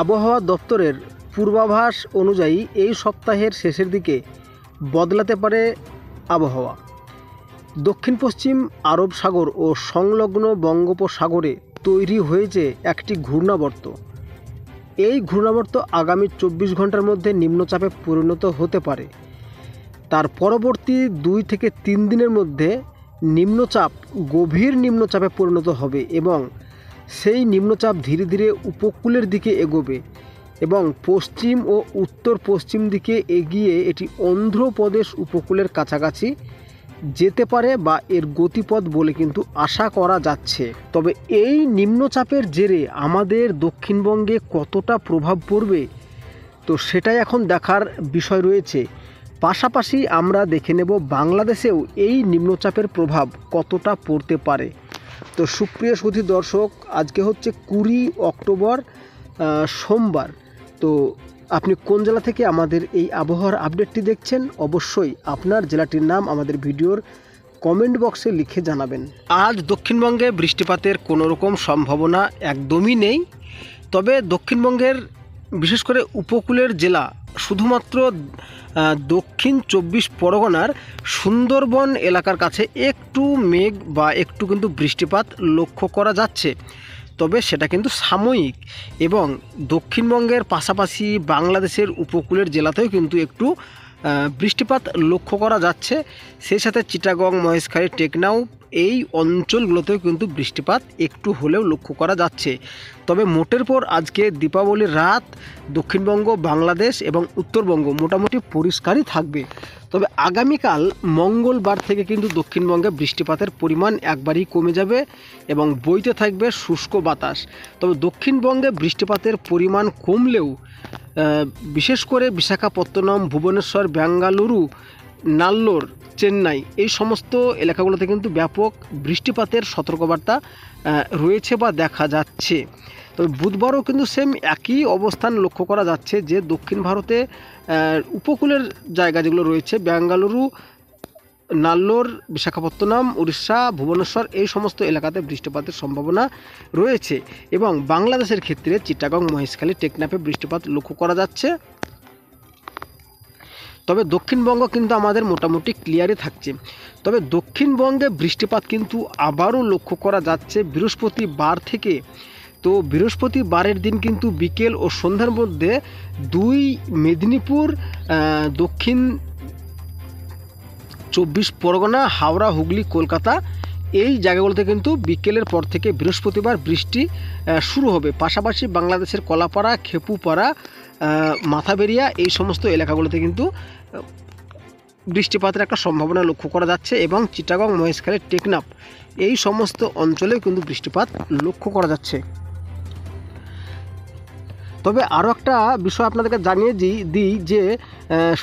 আবহাওয়া দপ্তরের পূর্বাভাস অনুযায়ী এই সপ্তাহের শেষের দিকে বদলাতে পারে আবহাওয়া। দক্ষিণ পশ্চিম আরব সাগর ও সংলগ্ন বঙ্গোপসাগরে তৈরি হয়েছে একটি ঘূর্ণাবর্ত। এই ঘূর্ণাবর্ত আগামী 24 ঘন্টার মধ্যে নিম্নচাপে পরিণত হতে পারে। তার পরবর্তী 2 থেকে 3 দিনের মধ্যে নিম্নচাপ গভীর নিম্নচাপে পরিণত হবে এবং সেই নিম্নচাপ ধীরে ধীরে উপকূলের দিকে এগোবে এবং পশ্চিম ও উত্তর পশ্চিম দিকে এগিয়ে এটি অন্ধ্রপ্রদেশ উপকূলের কাছাকাছি যেতে পারে বা এর গতিপথ বলে কিন্তু আশা করা যাচ্ছে। তবে এই নিম্নচাপের জেরে আমাদের দক্ষিণবঙ্গে কতটা প্রভাব পড়বে তো সেটাই এখন দেখার বিষয় রয়েছে। পাশাপাশি আমরা দেখে নেব বাংলাদেশেও এই নিম্নচাপের প্রভাব কতটা পড়তে পারে। তো সুপ্রিয় সুধী দর্শক, আজকে হচ্ছে 20 অক্টোবর সোমবার। তো আপনি কোন জেলা থেকে আমাদের এই আবহাওয়ার আপডেটটি দেখছেন, অবশ্যই আপনার জেলাটির নাম আমাদের ভিডিওর কমেন্ট বক্সে লিখে জানাবেন। আজ দক্ষিণবঙ্গে বৃষ্টিপাতের কোনো রকম সম্ভাবনা একদমই নেই। তবে দক্ষিণবঙ্গের বিশেষ করে উপকূলের জেলা, শুধুমাত্র দক্ষিণ 24 পরগনার সুন্দরবন এলাকার কাছে একটু মেঘ বা একটু কিন্তু বৃষ্টিপাত লক্ষ্য করা যাচ্ছে। তবে সেটা কিন্তু সাময়িক এবং দক্ষিণবঙ্গের পাশাপাশি বাংলাদেশের উপকূলের জেলাতেও কিন্তু একটু বৃষ্টিপাত লক্ষ্য করা যাচ্ছে। সেই সাথে চিটাগং, মহেশখালী, টেকনাফ এই অঞ্চলগুলোতেও কিন্তু বৃষ্টিপাত একটু হলেও লক্ষ্য করা যাচ্ছে। তবে মোটের পর আজকে দীপাবলির রাত দক্ষিণবঙ্গ, বাংলাদেশ এবং উত্তরবঙ্গ মোটামুটি পরিষ্কারই থাকবে। তবে আগামীকাল মঙ্গলবার থেকে কিন্তু দক্ষিণবঙ্গে বৃষ্টিপাতের পরিমাণ একবারই কমে যাবে এবং বইতে থাকবে শুষ্ক বাতাস। তবে দক্ষিণবঙ্গে বৃষ্টিপাতের পরিমাণ কমলেও বিশেষ করে বিশাখাপত্তনম, ভুবনেশ্বর, বেঙ্গালুরু, নাল্লোর, চেন্নাই এই সমস্ত এলাকাগুলোতে কিন্তু ব্যাপক বৃষ্টিপাতের সতর্কবার্তা রয়েছে বা দেখা যাচ্ছে। তবে বুধবারও কিন্তু সেম একই অবস্থান লক্ষ্য করা যাচ্ছে যে দক্ষিণ ভারতে উপকূলের জায়গা যেগুলো রয়েছে, বেঙ্গালুরু, নাল্লোর, বিশাখাপত্তনম, উড়িষ্যা, ভুবনেশ্বর এই সমস্ত এলাকাতে বৃষ্টিপাতের সম্ভাবনা রয়েছে এবং বাংলাদেশের ক্ষেত্রে চিটাগং, মহেশখালী, টেকনাফে বৃষ্টিপাত লক্ষ্য করা যাচ্ছে। তবে দক্ষিণবঙ্গ কিন্তু আমাদের মোটামুটি ক্লিয়ারই থাকছে। তবে দক্ষিণবঙ্গে বৃষ্টিপাত কিন্তু আবারও লক্ষ্য করা যাচ্ছে বৃহস্পতিবার থেকে। তো বৃহস্পতিবারের দিন কিন্তু বিকেল ও সন্ধ্যার মধ্যে 2 মেদিনীপুর, দক্ষিণ 24 পরগনা, হাওড়া, হুগলি, কলকাতা এই জায়গাগুলোতে কিন্তু বিকেলের পর থেকে বৃহস্পতিবার বৃষ্টি শুরু হবে। পাশাপাশি বাংলাদেশের কলাপাড়া, খেপুপাড়া, মাথাবেরিয়া এই সমস্ত এলাকাগুলোতে কিন্তু বৃষ্টিপাতের একটা সম্ভাবনা লক্ষ্য করা যাচ্ছে এবং চিটাগং, মহেশখালী, টেকনাফ এই সমস্ত অঞ্চলেও কিন্তু বৃষ্টিপাত লক্ষ্য করা যাচ্ছে। তবে আরও একটা বিষয় আপনাদেরকে জানিয়ে দিই যে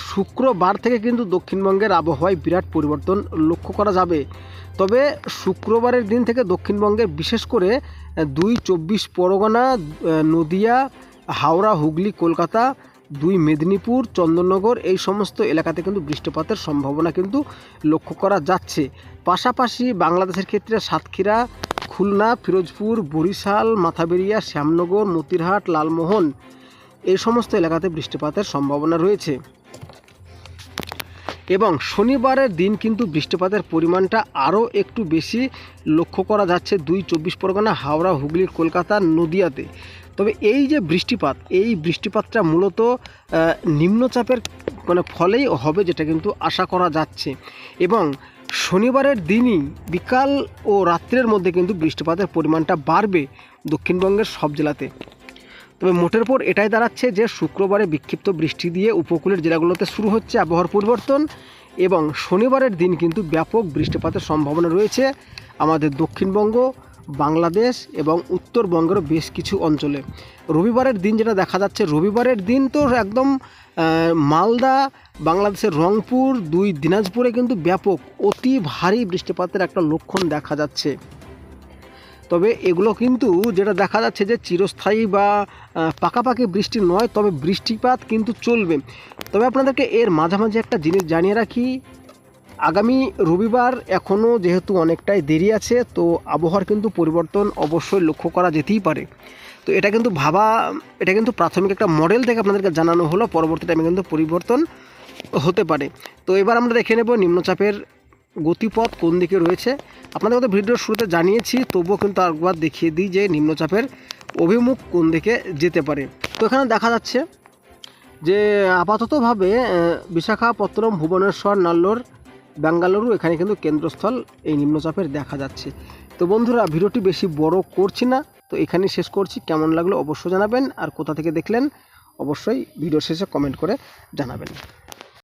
শুক্রবার থেকে কিন্তু দক্ষিণবঙ্গের আবহাওয়ায় বিরাট পরিবর্তন লক্ষ্য করা যাবে। তবে শুক্রবারের দিন থেকে দক্ষিণবঙ্গের বিশেষ করে 2 24 পরগনা, নদিয়া, হাওড়া, হুগলি, কলকাতা, 2 মেদিনীপুর, চন্দননগর এই সমস্ত এলাকাতে কিন্তু বৃষ্টিপাতের সম্ভাবনা কিন্তু লক্ষ্য করা যাচ্ছে। পাশাপাশি বাংলাদেশের ক্ষেত্রে সাতক্ষীরা, খুলনা, ফিরোজপুর, বরিশাল, মাথাবেরিয়া, শ্যামনগর, মতিরহাট, লালমোহন এই সমস্ত এলাকাতে বৃষ্টিপাতের সম্ভাবনা রয়েছে এবং শনিবারের দিন কিন্তু বৃষ্টিপাতের পরিমাণটা আরও একটু বেশি লক্ষ্য করা যাচ্ছে 2 24 পরগনা, হাওড়া, হুগলি, কলকাতা, নদিয়াতে। তবে এই যে বৃষ্টিপাত, এই বৃষ্টিপাতটা মূলত নিম্নচাপের ফলেই হবে যেটা কিন্তু আশা করা যাচ্ছে এবং শনিবারের দিনই বিকাল ও রাত্রের মধ্যে কিন্তু বৃষ্টিপাতের পরিমাণটা বাড়বে দক্ষিণবঙ্গের সব জেলাতে। তবে মোটের পর এটাই দাঁড়াচ্ছে যে শুক্রবারে বিক্ষিপ্ত বৃষ্টি দিয়ে উপকূলের জেলাগুলোতে শুরু হচ্ছে আবহাওয়ার পরিবর্তন এবং শনিবারের দিন কিন্তু ব্যাপক বৃষ্টিপাতের সম্ভাবনা রয়েছে আমাদের দক্ষিণবঙ্গ, বাংলাদেশ এবং উত্তরবঙ্গের বেশ কিছু অঞ্চলে। রবিবারের দিন যেটা দেখা যাচ্ছে, রবিবারের দিন তো একদম মালদা, বাংলাদেশের রংপুর, 2 দিনাজপুরে কিন্তু ব্যাপক অতি ভারী বৃষ্টিপাতের একটা লক্ষণ দেখা যাচ্ছে। তবে এগুলো কিন্তু যেটা দেখা যাচ্ছে যে চিরস্থায়ী বা পাকাপাকি বৃষ্টি নয়, তবে বৃষ্টিপাত কিন্তু চলবে। তবে আপনাদেরকে এর মাঝামাঝি একটা জিনিস জানিয়ে রাখি, আগামী রবিবার এখনও যেহেতু অনেকটাই দেরি আছে, তো আবহাওয়ার কিন্তু পরিবর্তন অবশ্যই লক্ষ্য করা যেতেই পারে। তো এটা কিন্তু প্রাথমিক একটা মডেল থেকে আপনাদেরকে জানানো হলো, পরবর্তী টাইমে কিন্তু পরিবর্তন হতে পারে। তো এবার আমরা দেখে নেব নিম্নচাপের গতিপথ কোন দিকে রয়েছে। আপনাদের মধ্যে ভিডিওর শুরুতে জানিয়েছি, তবুও কিন্তু আরেকবার দেখিয়ে দিই যে নিম্নচাপের অভিমুখ কোন দিকে যেতে পারে। তো এখানে দেখা যাচ্ছে যে আপাততভাবে বিশাখাপত্তনম, ভুবনেশ্বর, নাল্লোর, বেঙ্গালুরু এখানে কিন্তু কেন্দ্রস্থল এই নিম্নচাপের দেখা যাচ্ছে। তো বন্ধুরা, ভিডিওটি বেশি বড় করছি না, তো এখানেই শেষ করছি। কেমন লাগলো অবশ্যই জানাবেন, আর কোথা থেকে দেখলেন অবশ্যই ভিডিও শেষে কমেন্ট করে জানাবেন।